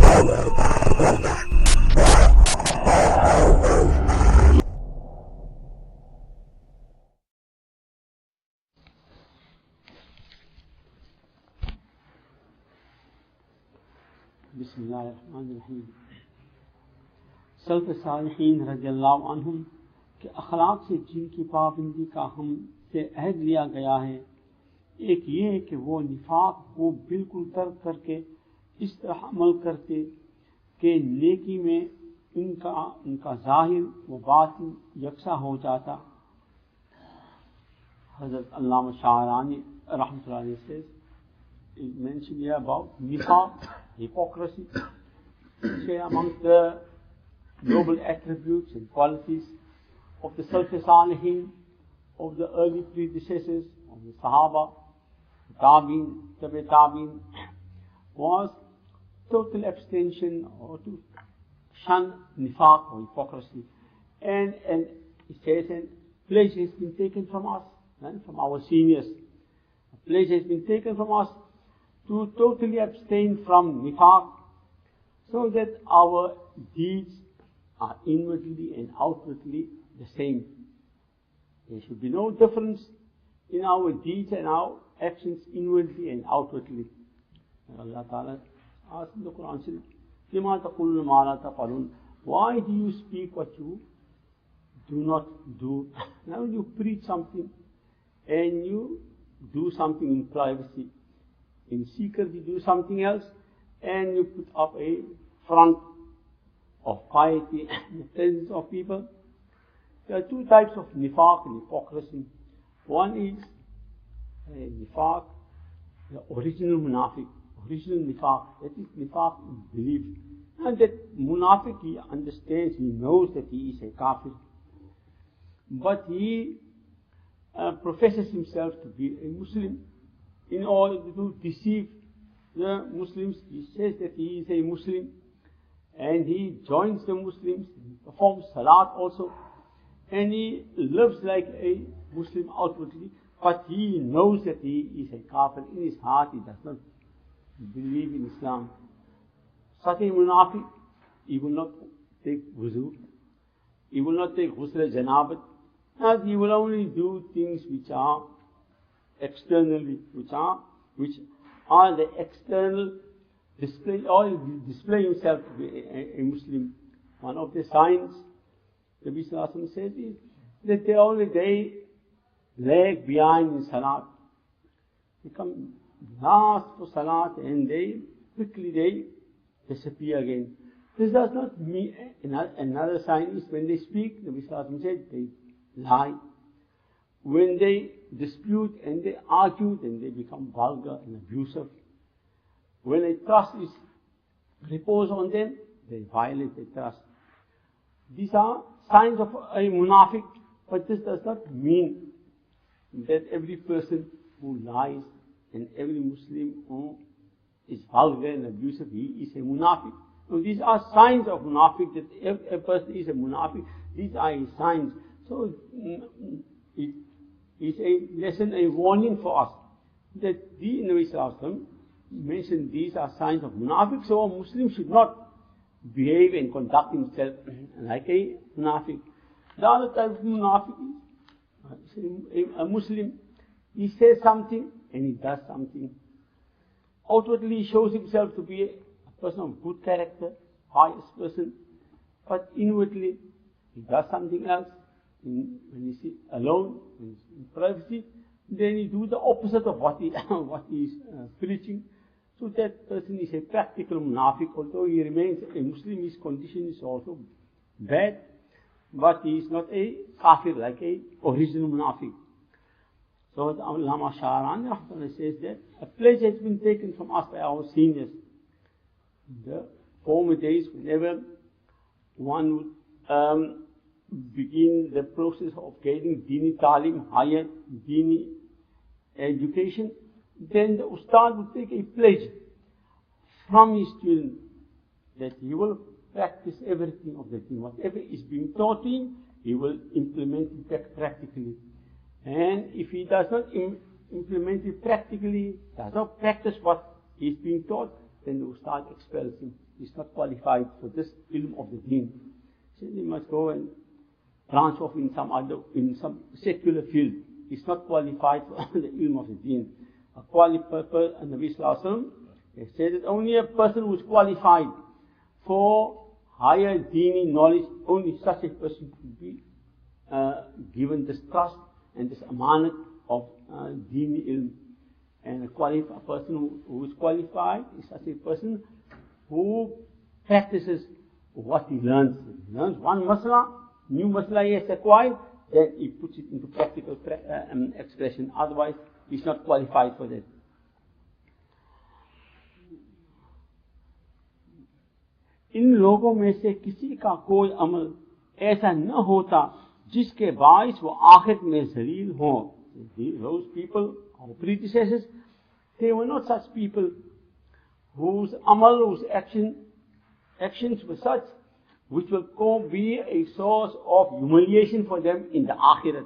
बिस्मिल्लाहिर्रहमानिर्रहीम। सल्फ़ सालिहीन रज़ियल्लाहु अन्हुम के अखलाक से जिनकी पाबंदी का हमसे अहद लिया गया है, एक ये है कि वो निफाक को बिल्कुल तर्क करके इस तरह अमल करते कि नेकी में उनका ज़ाहिर व बातिन यकसा हो जाता। हज़रत उल्लामा शारानी रहमतुल्लाह अलैह से is mentioned here about nifaq, hypocrisy. Say amongst the noble attributes and qualities of the Salaf Salihin, of the early predecessors, of the Sahaba, Tabi'in, Tabi' Tabi'in, was total abstention or to shun nifaq or hypocrisy. And it says, and pledge has been taken from us, and from our seniors. A pledge has been taken from us to totally abstain from nifaq, so that our deeds are inwardly and outwardly the same. There should be no difference in our deeds and our actions inwardly and outwardly. Allah Ta'ala asks in the Quran, لِمَا تَقُولُونَ مَا لَا تَفْعَلُونَ, why do you speak what you do not do? Now you preach something and you do something in privacy. In secret you do something else, and you put up a front of piety in the presence of people. There are two types of nifaq and hypocrisy. One is nifaq, the original munafiq, original nifaq, that is nifaq in belief. And that munafiq, he understands, he knows that he is a kafir, but he professes himself to be a Muslim. In order to deceive the Muslims, he says that he is a Muslim, and he joins the Muslims, he performs salat also, and he lives like a Muslim outwardly, but he knows that he is a kafir. In his heart he does not believe in Islam. Such a munafiq, he will not take wuzu, he will not take ghusl janabat, and he will only do things which are externally, which are the external display, or display himself to be a Muslim. One of the signs, the Nabi Sallallahu Alaihi Wasallam says, is that they lag behind in salat. They come last for salat and they quickly disappear again. This does not mean, another sign is when they speak, the Nabi Sallallahu Alaihi Wasallam said, they lie. When they dispute and they argue, then they become vulgar and abusive. When a trust is reposed on them, they violate the trust. These are signs of a munafiq, but this does not mean that every person who lies and every Muslim who is vulgar and abusive, he is a munafiq. So these are signs of munafiq, that if a person is a munafiq, these are his signs. So it is a lesson, a warning for us, that the Nabi Sallallahu Alaihi Wasallam mentioned these are signs of munafiq, so a Muslim should not behave and conduct himself like a munafiq. The other type of munafiq is a Muslim, he says something and he does something. Outwardly he shows himself to be a person of good character, pious person, but inwardly he does something else. When he sits alone, in privacy, then he do the opposite of what he is preaching. So that person is a practical munafiq. Although he remains a Muslim, his condition is also bad, but he is not a kafir like a original munafiq. So the Ulama says that a pledge has been taken from us by our seniors. In the former days, whenever one would begin the process of getting dini talim, higher dini education, then the ustad would take a pledge from his student that he will practice everything of the deen. Whatever is being taught him, he will implement it practically. And if he does not implement it practically, does not practice what is being taught, then the Ustad expels him. He's not qualified for this ilm of the deen. So he must go and branch off in some secular field. He's not qualified for the ilm of the deen. A qualified person, and Nabi Sallallahu Alaihi Wasallam, they said that only a person who is qualified for higher deeni knowledge, only such a person could be given this trust and this amanat of deeni ilm. And a person who is qualified is such a person who practices what he learns. He learns one masla, new masla he has acquired, then he puts it into practical expression. Otherwise, he's not qualified for that. इन लोगों में से किसी का कोई अमल ऐसा न होता जिसके बाइस वो आखिरत में जलील हो. Those people, our predecessors, they were not such people whose amal, whose actions were such which will be a source of humiliation for them in the akhirat.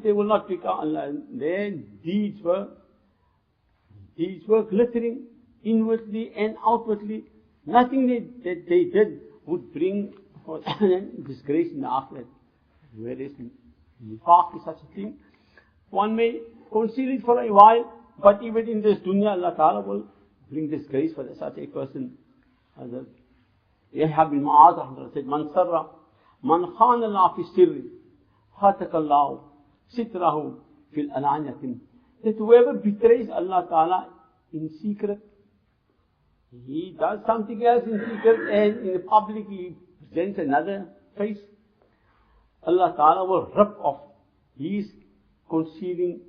They will not become, their deeds were glittering inwardly and outwardly. Nothing that they did would bring disgrace in the akhirat. Whereas nifaq is such a thing. One may conceal it for a while, but even in this dunya, Allah Ta'ala will bring disgrace for such a person. Yahya bin Mu'adh said, Man sarra, man khana Allah fi sirri, hatakallahu sitrahu fil alaniyatin. That whoever betrays Allah Ta'ala in secret, he does something else in secret, and in the public he presents another face, Allah Ta'ala will rip off his concealing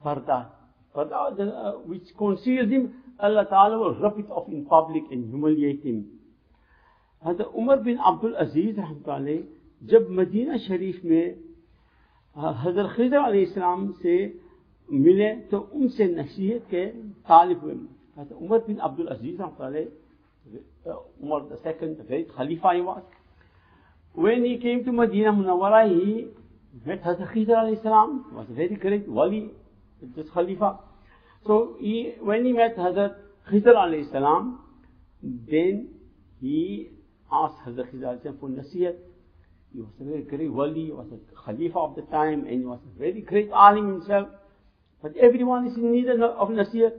parda, which conceals him. Allah Ta'ala will rip it off in public and humiliate him. Hazrat Umar bin Abdul Aziz rahmatullah जब Medina शरीफ में हजरत खिज़र अलैहिस्सलाम से मिले तो उनसे नसीहत के तालिब हुए. Hazrat Umar bin Abdul Aziz rahmatullah, Umar the second, the great Khalifa he was. When he came to Medina Munawwara, he met Hazrat Khidr alayhi salam. He was a very great wali, this Khalifa. So when he met Hazrat Khidr alayhi salam, then he asked Hazrat Khidr alayhi salam for nasiyat. He was a very great wali, he was a Khalifa of the time, and he was a very great alim himself. But everyone is in need of nasiyat.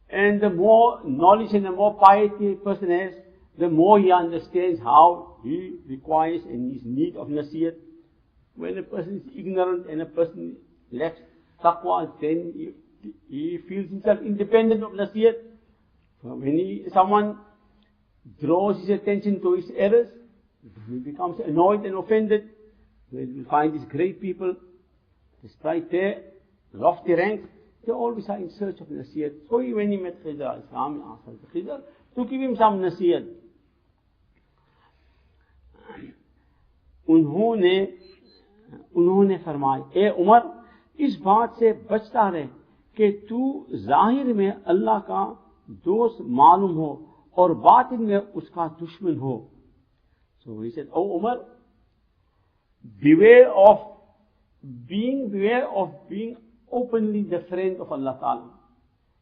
And the more knowledge and the more piety a person has, the more he understands how he requires and is in need of nasiyat. When a person is ignorant and a person lacks taqwa, then he feels himself independent of nasiyat. So when someone draws his attention to his errors, he becomes annoyed and offended. When you find these great people, despite their lofty rank, they always are in search of nasiyat. So when he met Khidr, Islam asked Khidr to give him some nasiyat. उन्होंने फरमाया, ए उमर, इस बात से बचता रहे कि तू जाहिर में अल्लाह का दोस्त मालूम हो और बातिन में उसका दुश्मन हो. So he said, oh Umar, beware of being openly the friend of Allah Ta'ala.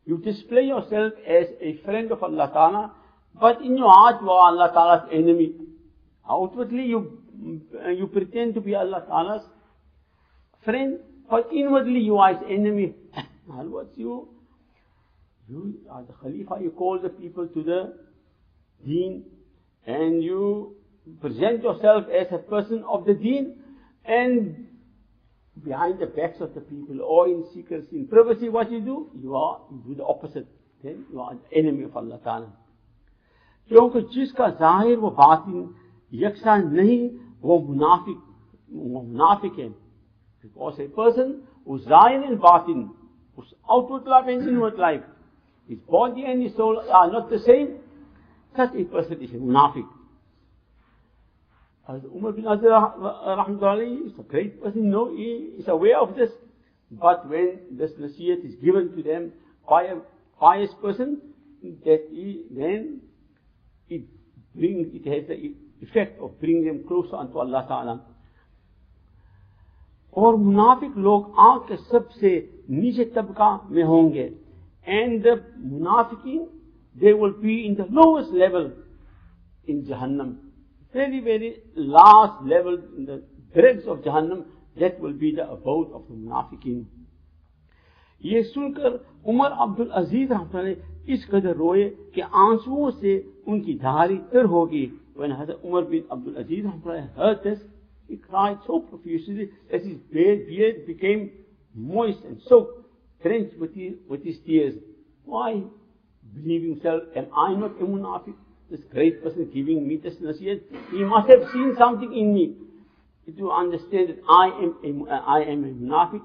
You display yourself as a friend of Allah Ta'ala, but in your heart you are Allah Ta'ala's enemy. Outwardly you pretend to be Allah Ta'ala's friend, but inwardly you are his enemy. In other words, you are the Khalifa, you call the people to the deen, and you present yourself as a person of the deen, and behind the backs of the people, or in secrecy, in privacy, what you do the opposite. Then you are the enemy of Allah Ta'ala. क्योंकि जिसका जाहिर व बातिन यकसा नहीं, वो मुनाफिक है. Because a person whose zahir and batin, whose outward life and inward life, his body and his soul are not the same, such a person is a munafiq. As Umar bin Abdul Rahmatullah is a great person, he is aware of this. But when this nasiyat is given to them by a pious person, then it has the effect of bringing them closer unto Allah Ta'ala. और मुनाफिक लोग आग के सबसे नीचे तबका में होंगे. And the munafiqeen, they will be in the lowest level in Jahannam. Very, very last level in the dregs of Jahannam, that will be the abode of the munafiqeen. ये सुनकर उमर अब्दुल अजीज रहमतुल्लाह इस कदर रोए कि आंसुओं से उनकी धारी तर होगी. When Hazrat Umar bin Abdul Aziz रहमतुल्लाह heard this, he cried so profusely that his beard became moist and soaked, drenched with his tears. Why? Believe himself, am I not a munafiq? This great person giving me this nasiyat, he must have seen something in me to understand that I am a munafiq.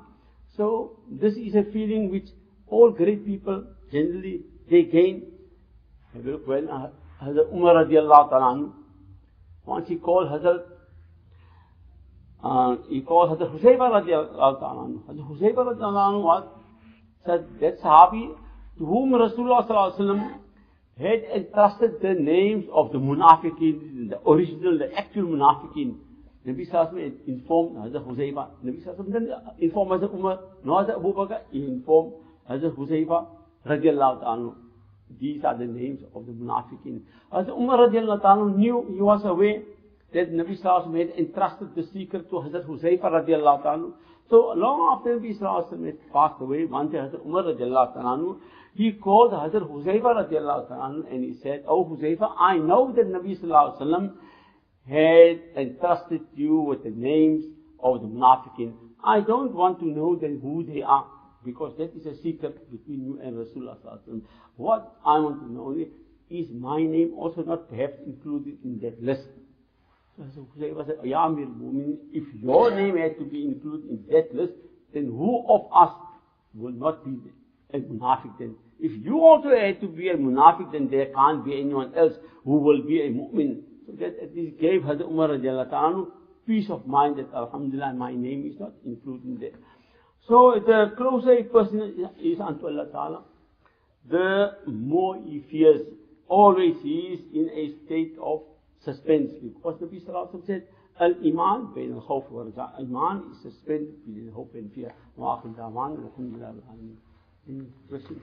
So this is a feeling which all great people generally they gain. When Hazrat Umar radiallahu ta'ala, once he called Hazrat Huzaifa radiallahu ta'ala. Hazrat Huzaifa radiallahu was said that Sahabi to whom Rasulullah sallallahu alaihi wasallam had entrusted the names of the munafiqeen, the original, the actual munafiqeen. Nabi sallallahu alaihi wasallam informed Hazrat Huzaifa. Nabi sallallahu alaihi wasallam didn't inform Hazrat Umar, nor Hazrat Abu Bakr. He informed Hazrat Huzaifa radiallahu ta'ala. These are the names of the munafiqeen. Hazrat Umar radiallahu ta'ala knew, he was aware that Nabi sallallahu alaihi wasallam had entrusted the secret to Hazrat Huzaifa radiallahu ta'ala. So long after Nabi sallallahu alaihi wasallam had passed away, one day Hazrat Umar radiallahu ta'ala, he called Hazrat Huzaifa radiallahu ta'ala and he said, "Oh Huzaifa, I know that Nabi sallallahu alaihi wasallam had entrusted you with the names of the munafiqeen. I don't want to know then who they are, because that is a secret between you and Rasulullah sallallahu alaihi wasallam. What I want to know is my name also not perhaps included in that list." So Huzaifa said, "Ya Amir al-Mu'minin, if your name had to be included in that list, then who of us will not be a munafiq then? If you also had to be a munafiq, then there can't be anyone else who will be a mu'min." So that at least gave Hazrat Umar radiallahu ta'ala peace of mind that alhamdulillah my name is not included in there. So the closer a person is unto Allah ta'ala, the more he fears. Always he is in a state of suspense. Because Nabi sallallahu alaihi wasallam said, Al-Iman bain al-khawf wa raja. Iman is suspended between hope and fear. Wa akhir da'wan, alhamdulillah. Any questions?